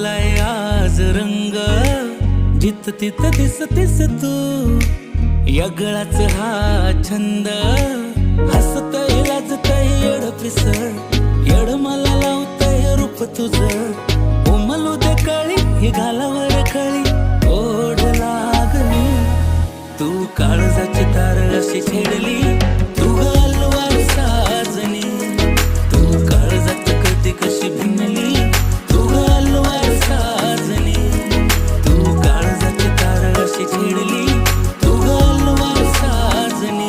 उमलवलाय आज रंग, जित तित दिसतीस तू, यगळाच हा छंद, हसतय लाजतय येड पिसळ, येड मला लावतय रूप तुझं, उमलू दे कळी ही घालावर कळी, ओढ लागली तू काळजाची तार अशी छेडली, तू गालवार साजनी, तू काळजात कधी कशी भिनली, तू गालवार साजनी, तू काळजाची तार अशी छेडली, तू गालवार साजनी.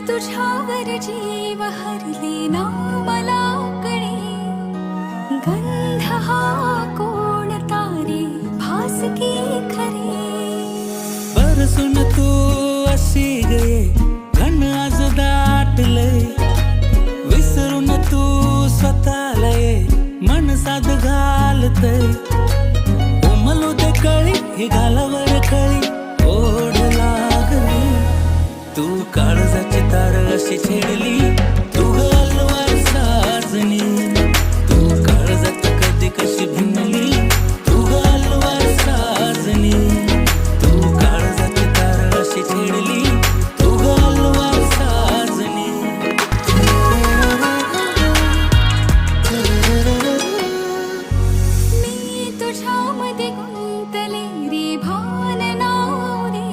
तुझ्यावर जीव हरले ना मला कळे, गंध हा कोणता रे भासकी खरे, बरसून तू अशी गे घन आज दाटले, विसरून तू स्वतःला ये मन साध घालते, उमलू दे कळी ही घालावर कळी, ओढ लागली तू काळजाची तार अशी छेडली, तू गालवार साजनी, तू काळजात कधी कशी भिनली, तू गालवार साजनी, तू काळजाची तार अशी छेडली, तू गालवार साजनी. मी तुझ्यामध्ये गुंतले रे भान नाव रे,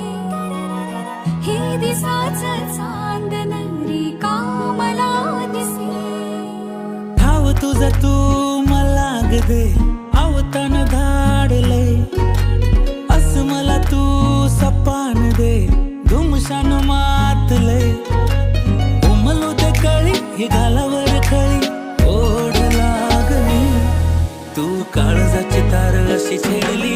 हे दिसाचं चांदन रे का मला दिसे, ठाव तुझा तू मला ग दे आवतान धाडले, अस मला तू सपान दे धुमशान मातले, उमलू दे कळी ही घालावर कळी, ओढ लागली तू काळजाची तार अशी छेडली,